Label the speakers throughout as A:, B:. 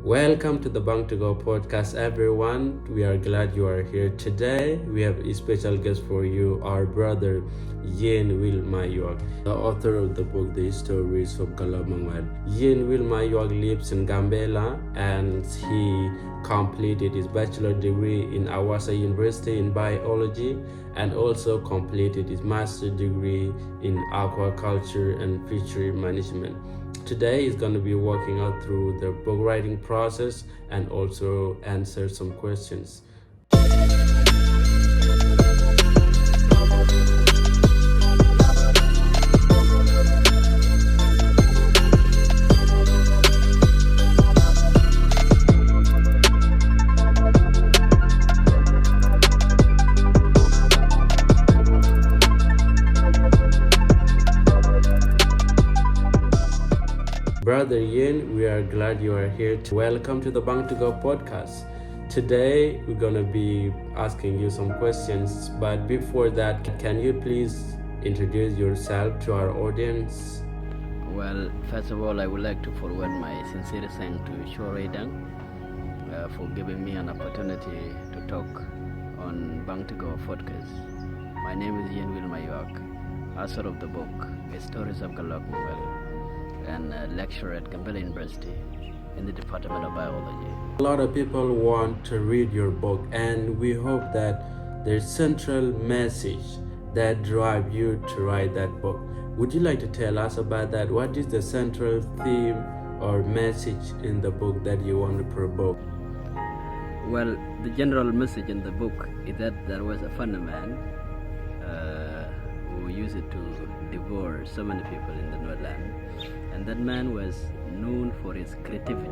A: Welcome to the Bangtigow podcast, everyone. We are glad you are here today. We have a special guest for you, our brother Yien Mayuak, the author of the book The Stories of Gatluak Manguel. Yien Mayuak lives in Gambela and he completed his bachelor degree in Awasa University in biology and also completed his master's degree in aquaculture and fishery management. Today is going to be walking out through the book writing process and also answer some questions. Brother Yien, we are glad you are here. Welcome to the Bangtigow podcast. Today, we're going to be asking you some questions. But before that, can you please introduce yourself to our audience?
B: Well, first of all, I would like to forward my sincere thanks to Shoredang for giving me an opportunity to talk on Bangtigow podcast. My name is Yien Mayuak, author of the book Stories of Gatluak Manguel, and a lecturer at Gambela University in the Department of Biology.
A: A lot of people want to read your book, and we hope that there's central message that drive you to write that book. Would you like to tell us about that? What is the central theme or message in the book that you want to provoke?
B: Well, the general message in the book is that there was a funny man who used it to devour so many people in the Northland. And that man was known for his creativity.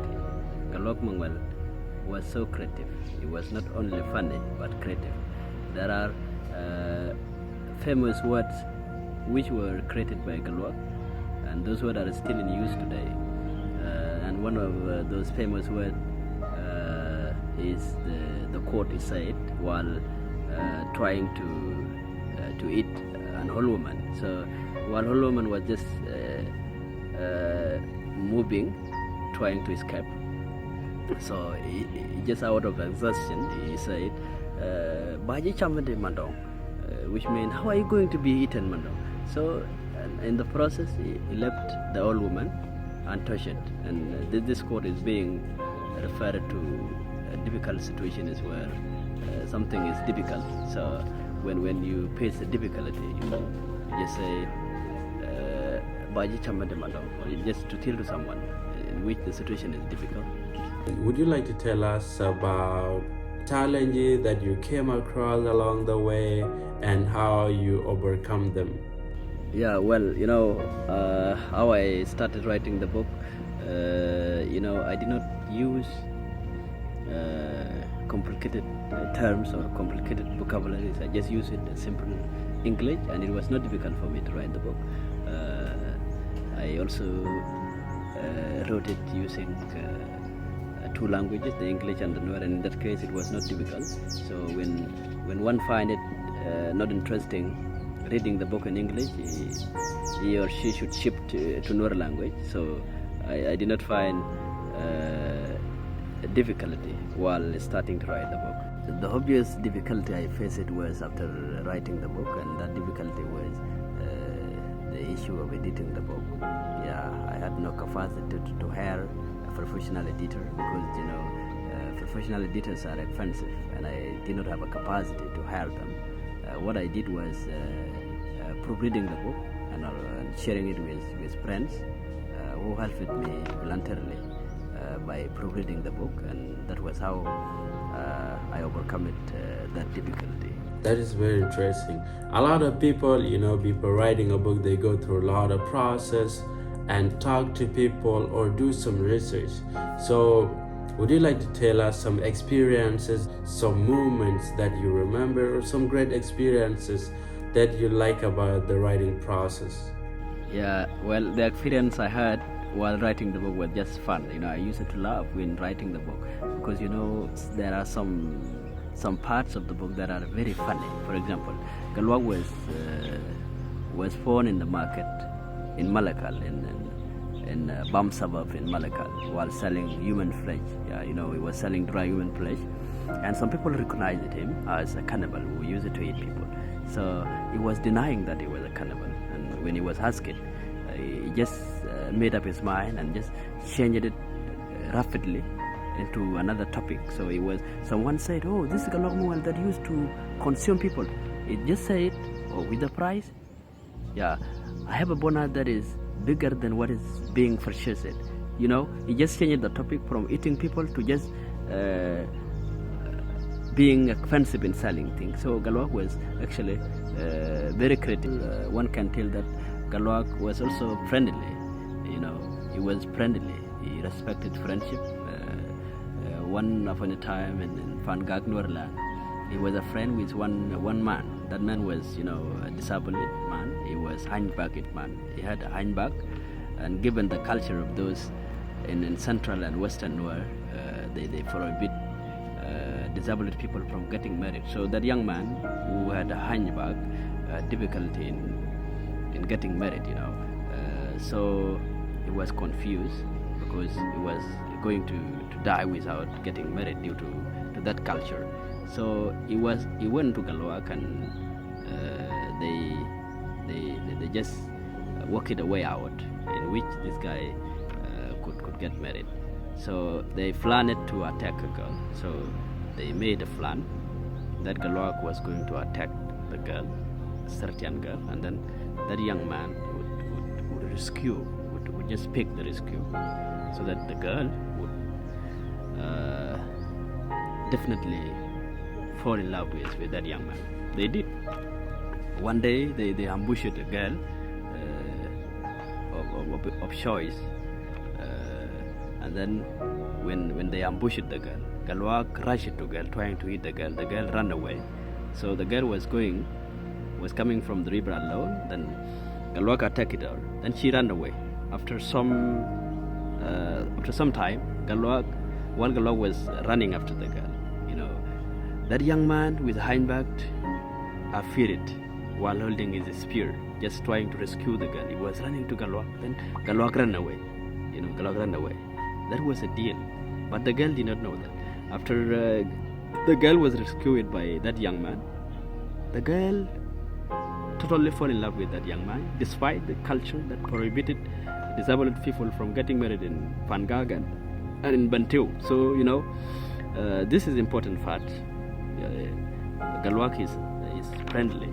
B: Gatluak Manguel was so creative. He was not only funny, but creative. There are famous words which were created by Gatluak, and those words are still in use today. And one of those famous words is the quote he said while trying to eat an whole woman. So while whole woman was just moving, trying to escape. So he just out of exhaustion, he said, "Baji chamade mandong," which means, "How are you going to be eaten, mandong?" So in the process, he left the old woman untouched. And this quote is being referred to a difficult situation is where something is difficult. So when you face a difficulty, you just say, Baji chamade mandong, just to tell to someone in which the situation is difficult.
A: Would you like to tell us about challenges that you came across along the way and how you overcome them?
B: Yeah, well, how I started writing the book, I did not use complicated terms or complicated vocabularies. I just used it in simple English, and it was not difficult for me to write the book. I also wrote it using two languages, the English and the Nuer, and in that case it was not difficult. So when one finds it not interesting reading the book in English, he or she should shift to Nuer language. So I did not find a difficulty while starting to write the book. The obvious difficulty I faced was after writing the book, and that difficulty was the issue of editing the book. Yeah, I had no capacity to hire a professional editor because professional editors are expensive, and I did not have a capacity to hire them. What I did was proofreading the book and sharing it with friends who helped me voluntarily by proofreading the book, and that was how I overcome that difficulty.
A: That is very interesting. A lot of people, before writing a book, they go through a lot of process and talk to people or do some research. So would you like to tell us some experiences, some moments that you remember, or some great experiences that you like about the writing process?
B: Yeah, well, the experience I had while writing the book was just fun. I used to laugh when writing the book because there are some parts of the book that are very funny. For example, Gatluak was born in the market in Malakal in Bam suburb in Malacca while selling human flesh. Yeah, he was selling dry human flesh, and some people recognized him as a cannibal who used to eat people. So he was denying that he was a cannibal, and when he was asked, he just made up his mind and just changed it rapidly into another topic. So someone said, "Oh, this is Gatluak Manguel that used to consume people." He just said, "Oh, with the price, yeah, I have a bonus that is bigger than what is being purchased." He just changed the topic from eating people to just being offensive in selling things. So Gatluak was actually very critical. One can tell that Gatluak was also friendly. He was friendly. He respected friendship. One upon a time in Fangag Norland, he was a friend with one man. That man was, a disabled man. He was hunchbacked man. He had a hunchback, and given the culture of those in central and western world, they forbid disabled people from getting married. So that young man who had a hunchback had difficulty in getting married. So he was confused because he was going to die without getting married due to that culture. So he went to Gatluak, and they just worked a way out in which this guy could get married. So they planned to attack a girl. So they made a plan that Gatluak was going to attack the girl, a certain girl, and then that young man would rescue, would just pick the rescue, so that the girl would definitely fall in love with that young man. They did. One day they ambushed a girl of choice, and then when they ambushed the girl, Gatluak rushed to girl, trying to eat the girl. The girl ran away. So the girl was coming from the river alone. Then Gatluak attacked her. Then she ran away. After some time, while Gatluak was running after the girl, that young man with hindback appeared while holding his spear, just trying to rescue the girl. He was running to Gatluak. Then Gatluak ran away. Gatluak ran away. That was a deal, but the girl did not know that. After the girl was rescued by that young man, the girl totally fell in love with that young man, despite the culture that prohibited disabled people from getting married in Fangag and in Bangtigow. So this is important fact. Gatluak is friendly,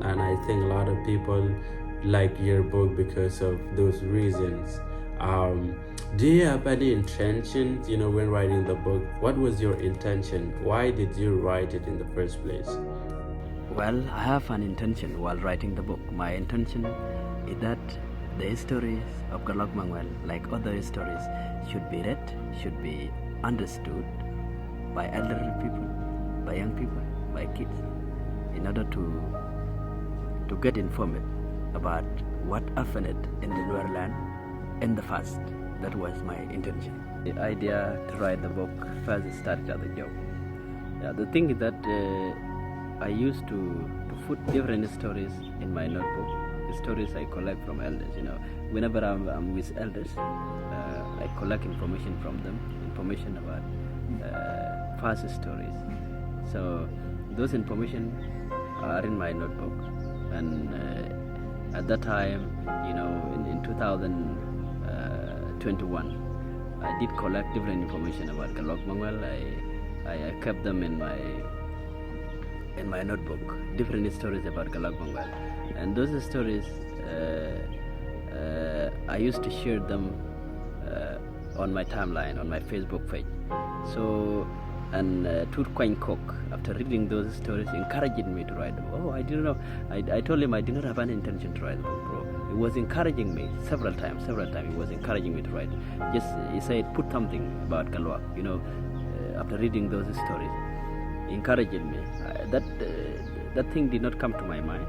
A: and I think a lot of people like your book because of those reasons. Do you have any intentions, when writing the book? What was your intention? Why did you write it in the first place?
B: Well, I have an intention while writing the book. My intention is that the stories of Gatluak Manguel, like other stories, should be read, should be understood by elderly people, by young people, by kids, in order to get informed about what happened in the Nuer land in the past. That was my intention. The idea to write the book first started as a joke. The thing is that I used to put different stories in my notebook. The stories I collect from elders. Whenever I'm with elders, I collect information from them, information about past stories. So those information are in my notebook. And at that time, in 2021, I did collect different information about Gatluak Manguel. I kept them in my notebook, different stories about Gatluak Manguel. And those stories, I used to share them on my timeline, on my Facebook page. So, and Tut Kwany Kok, after reading those stories, encouraged me to write the book. Oh, I didn't know. I told him I did not have any intention to write the book, bro. He was encouraging me several times. He was encouraging me to write. He said, put something about Gatluak, after reading those stories. He encouraged me. That thing did not come to my mind,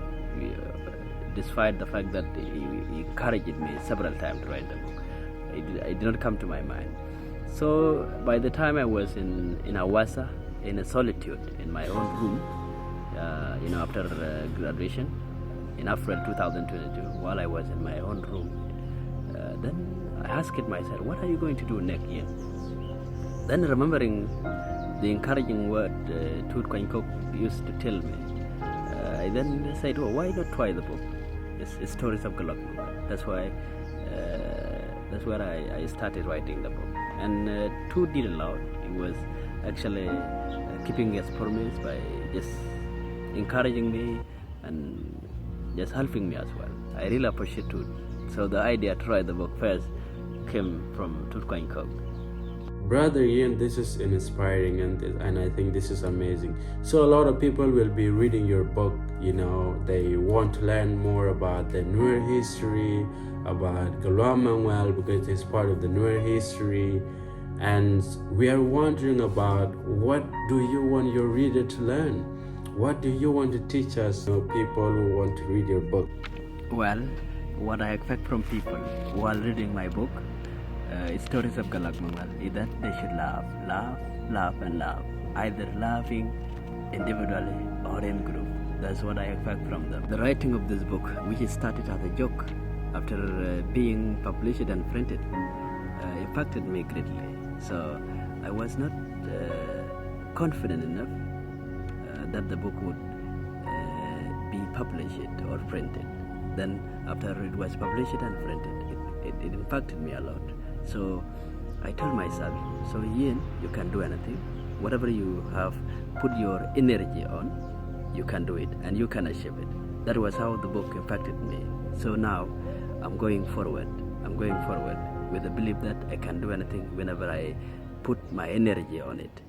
B: despite the fact that he encouraged me several times to write the book. It did not come to my mind. So by the time I was in Awasa, in a solitude, in my own room, after graduation, in April 2022, while I was in my own room Then I asked myself, what are you going to do next year? Then remembering the encouraging word Tut Kwany Kok used to tell me, I then said, oh, why not try the book? It's Stories of Gatluak Manguel. That's where I started writing the book. And Tut did a lot. He was actually keeping his promise by just encouraging me and just helping me as well. I really appreciate Tut. So the idea to write the book first came from Tut Kwany Kok.
A: Brother Yien, this is inspiring and I think this is amazing. So a lot of people will be reading your book, they want to learn more about the Nuer history, about Gatluak Manguel, because it's part of the Nuer history. And we are wondering about, what do you want your reader to learn? What do you want to teach us, people who want to read your book?
B: Well, what I expect from people while reading my book, Stories of Gatluak Manguel, is that they should laugh, and laugh, either laughing individually or in group. That's what I expect from them. The writing of this book, which started as a joke, after being published and printed, impacted me greatly. So I was not confident enough that the book would be published or printed. Then after it was published and printed, it impacted me a lot. So I told myself, so Yien, you can do anything. Whatever you have put your energy on, you can do it and you can achieve it. That was how the book impacted me. So now I'm going forward with the belief that I can do anything whenever I put my energy on it.